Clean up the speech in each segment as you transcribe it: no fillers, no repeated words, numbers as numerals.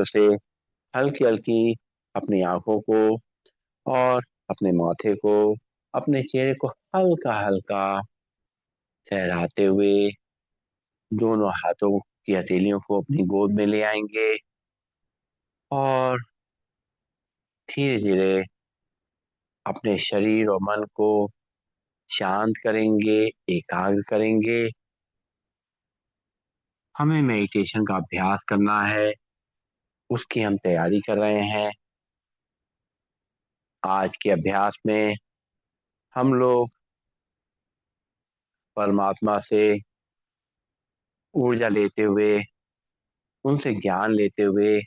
से हल्की हल्की अपनी आंखों को और अपने माथे को, अपने चेहरे को हल्का हल्का सहलाते हुए दोनों हाथों की हथेलियों को अपनी गोद में ले आएंगे और धीरे धीरे अपने शरीर और मन को शांत करेंगे, एकाग्र करेंगे। हमें मेडिटेशन का अभ्यास करना है, उसकी हम तैयारी कर रहे हैं। आज के अभ्यास में हम लोग परमात्मा से ऊर्जा लेते हुए, उनसे ज्ञान लेते हुए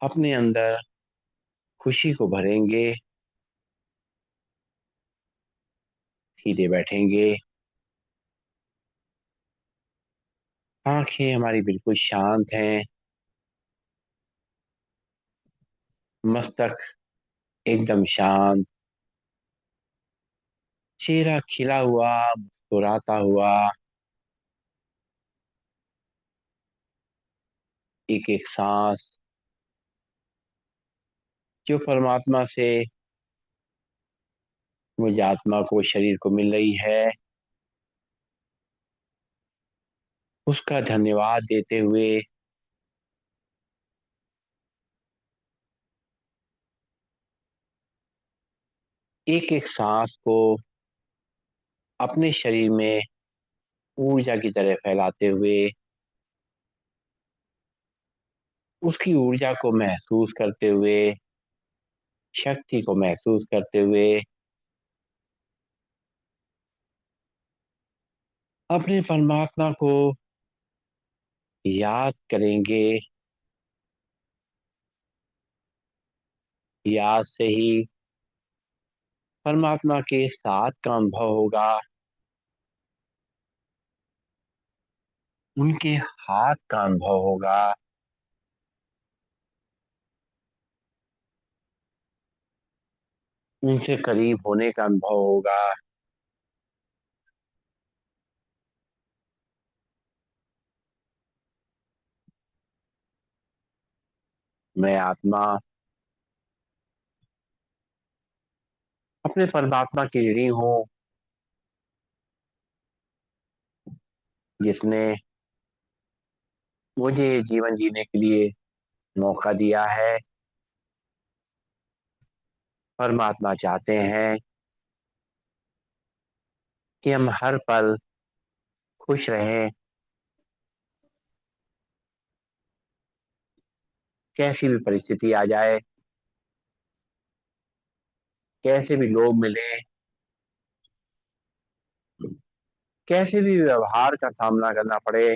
अपने अंदर खुशी को भरेंगे। सीधे बैठेंगे, आंखें हमारी बिल्कुल शांत हैं, मस्तक एकदम शांत, चेहरा खिला हुआ, मुस्कुराता हुआ। एक एक सांस जो परमात्मा से मुझ आत्मा को, शरीर को मिल रही है, उसका धन्यवाद देते हुए एक एक सांस को अपने शरीर में ऊर्जा की तरह फैलाते हुए उसकी ऊर्जा को महसूस करते हुए, शक्ति को महसूस करते हुए अपने परमात्मा को याद करेंगे। याद से ही परमात्मा के साथ का अनुभव होगा, उनके हाथ का अनुभव होगा, उनसे करीब होने का अनुभव होगा। मैं आत्मा अपने परमात्मा की ऋणी हूँ, जिसने मुझे जीवन जीने के लिए मौका दिया है। परमात्मा चाहते हैं कि हम हर पल खुश रहें, कैसी भी परिस्थिति आ जाए, कैसे भी लोग मिले, कैसे भी व्यवहार का सामना करना पड़े,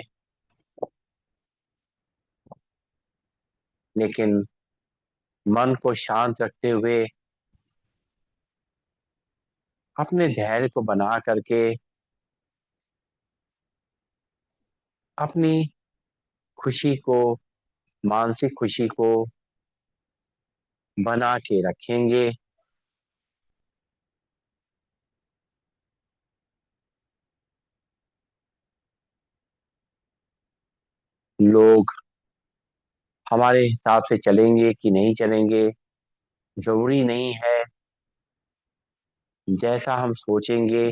लेकिन मन को शांत रखते हुए अपने धैर्य को बना करके अपनी खुशी को, मानसिक खुशी को बना के रखेंगे। लोग हमारे हिसाब से चलेंगे कि नहीं चलेंगे, जरूरी नहीं है। जैसा हम सोचेंगे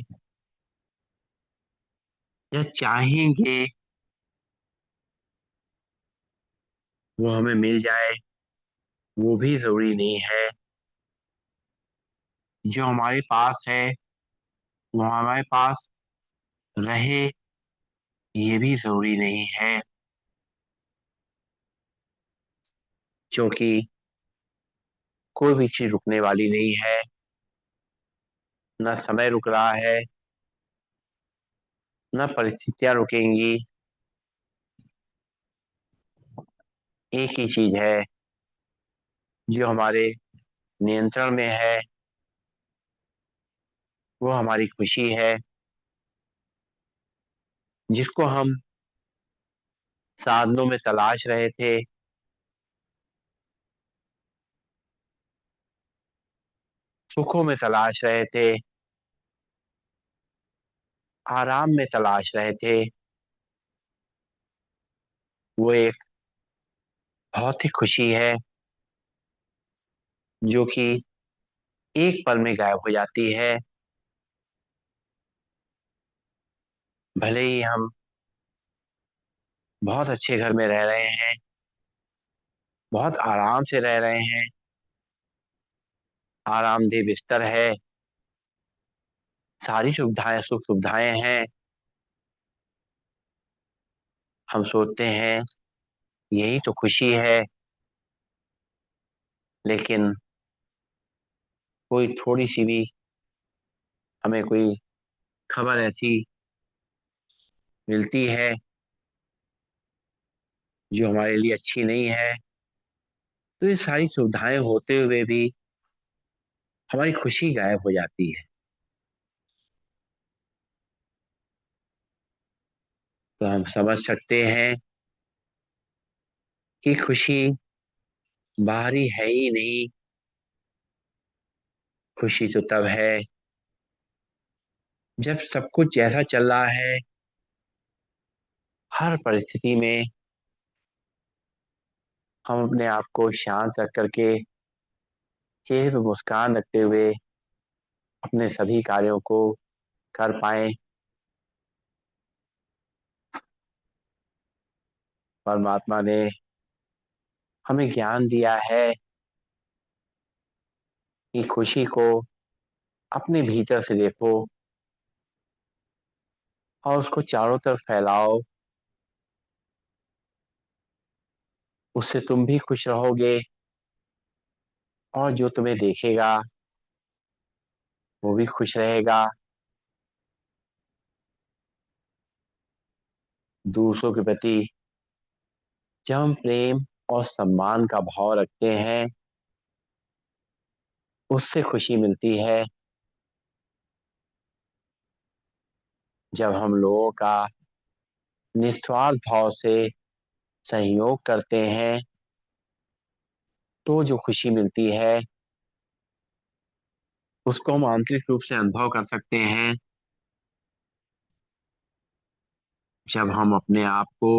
या चाहेंगे वो हमें मिल जाए, वो भी जरूरी नहीं है। जो हमारे पास है वो हमारे पास रहे, ये भी जरूरी नहीं है। क्योंकि कोई भी चीज रुकने वाली नहीं है, न समय रुक रहा है, न परिस्थितियां रुकेंगी। एक ही चीज है जो हमारे नियंत्रण में है, वो हमारी खुशी है, जिसको हम साधनों में तलाश रहे थे, सुखों में तलाश रहे थे, आराम में तलाश रहे थे। वो एक बहुत ही खुशी है जो कि एक पल में गायब हो जाती है। भले ही हम बहुत अच्छे घर में रह रहे हैं, बहुत आराम से रह रहे हैं, आरामदेह बिस्तर है, सारी सुविधाएं सुख सुविधाएं हैं। हम सोचते हैं यही तो खुशी है, लेकिन कोई थोड़ी सी भी हमें कोई खबर ऐसी मिलती है जो हमारे लिए अच्छी नहीं है, तो ये सारी सुविधाएं होते हुए भी हमारी खुशी गायब हो जाती है। तो हम समझ सकते हैं कि खुशी बाहरी है ही नहीं। खुशी तो तब है जब सब कुछ जैसा चल रहा है, हर परिस्थिति में हम अपने आप को शांत रख करके चेहरे पे मुस्कान रखते हुए अपने सभी कार्यों को कर पाए। परमात्मा ने हमें ज्ञान दिया है कि खुशी को अपने भीतर से देखो और उसको चारों तरफ फैलाओ। उससे तुम भी खुश रहोगे और जो तुम्हें देखेगा वो भी खुश रहेगा। दूसरों के प्रति जब हम प्रेम और सम्मान का भाव रखते हैं, उससे खुशी मिलती है। जब हम लोगों का निस्वार्थ भाव से सहयोग करते हैं, तो जो खुशी मिलती है उसको हम आंतरिक रूप से अनुभव कर सकते हैं। जब हम अपने आप को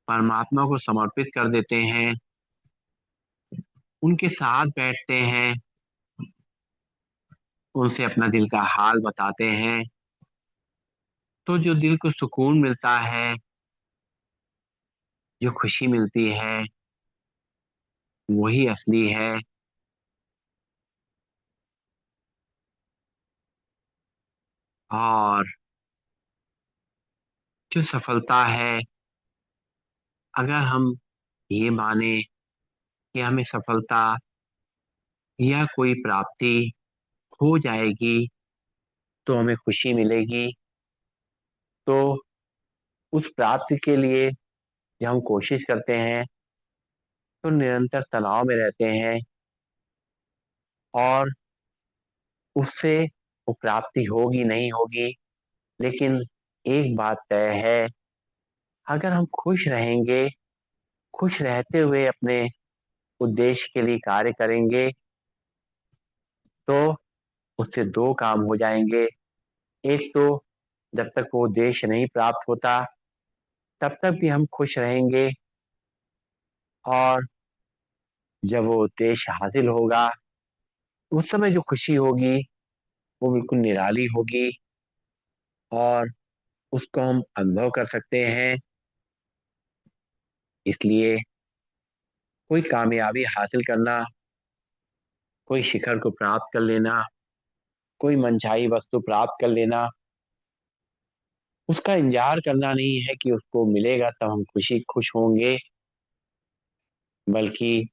परमात्मा को समर्पित कर देते हैं, उनके साथ बैठते हैं, उनसे अपना दिल का हाल बताते हैं, तो जो दिल को सुकून मिलता है, जो खुशी मिलती है, वही असली है। और जो सफलता है, अगर हम ये माने कि हमें सफलता या कोई प्राप्ति हो जाएगी तो हमें खुशी मिलेगी, तो उस प्राप्ति के लिए जब हम कोशिश करते हैं तो निरंतर तनाव में रहते हैं और उससे वो प्राप्ति होगी नहीं होगी। लेकिन एक बात तय है, अगर हम खुश रहेंगे, खुश रहते हुए अपने उद्देश्य के लिए कार्य करेंगे, तो उससे दो काम हो जाएंगे। एक तो जब तक वो उद्देश्य नहीं प्राप्त होता तब तक भी हम खुश रहेंगे, और जब वो उद्देश्य हासिल होगा उस समय जो खुशी होगी वो बिल्कुल निराली होगी और उसको हम अनुभव कर सकते हैं। इसलिए कोई कामयाबी हासिल करना, कोई शिखर को प्राप्त कर लेना, कोई मनचाही वस्तु प्राप्त कर लेना, उसका इंतजार करना नहीं है कि उसको मिलेगा तब हम खुशी खुश होंगे, बल्कि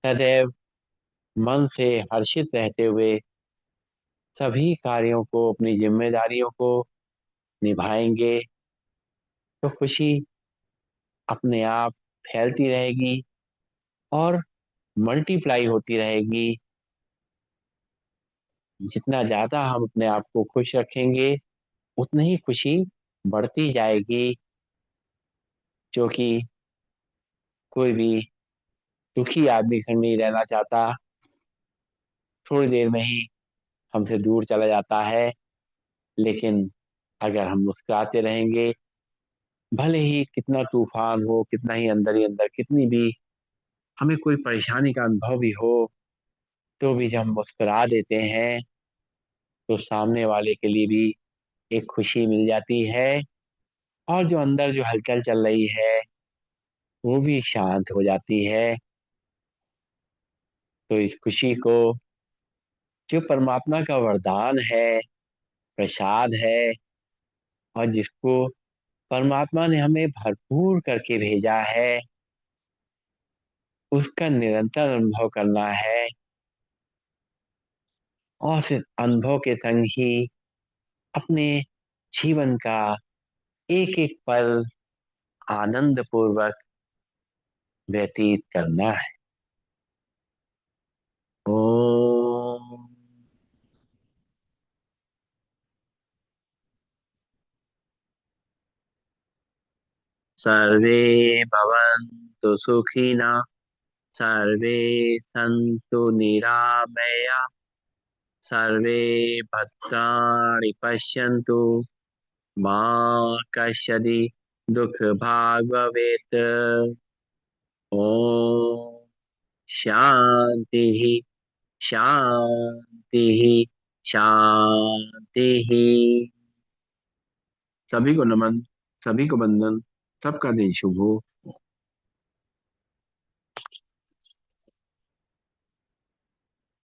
सदैव मन से हर्षित रहते हुए सभी कार्यों को, अपनी जिम्मेदारियों को निभाएंगे, तो खुशी अपने आप फैलती रहेगी और मल्टीप्लाई होती रहेगी। जितना ज्यादा हम अपने आप को खुश रखेंगे उतनी ही खुशी बढ़ती जाएगी, जो कि कोई भी दुखी आदमी संग नहीं रहना चाहता, थोड़ी देर में ही हमसे दूर चला जाता है। लेकिन अगर हम मुस्कुराते रहेंगे, भले ही कितना तूफान हो, कितना ही अंदर कितनी भी हमें कोई परेशानी का अनुभव भी हो, तो भी जब हम मुस्कुरा देते हैं तो सामने वाले के लिए भी एक खुशी मिल जाती है, और जो अंदर जो हलचल चल रही है वो भी शांत हो जाती है। तो इस खुशी को, जो परमात्मा का वरदान है, प्रसाद है, और जिसको परमात्मा ने हमें भरपूर करके भेजा है, उसका निरंतर अनुभव करना है। और इस अनुभव के संग ही अपने जीवन का एक एक पल आनंद पूर्वक व्यतीत करना है। ओम। सर्वे भवन्तु सुखिनः, सर्वे सन्तु निरामया, सर्वे भद्राणि पश्यन्तु, मा कश्चित् दुःखभाग् भवेत्। ओम। शांति, शांति, शांति। सभी को नमन, सभी को वंदन, सबका दिन शुभ हो।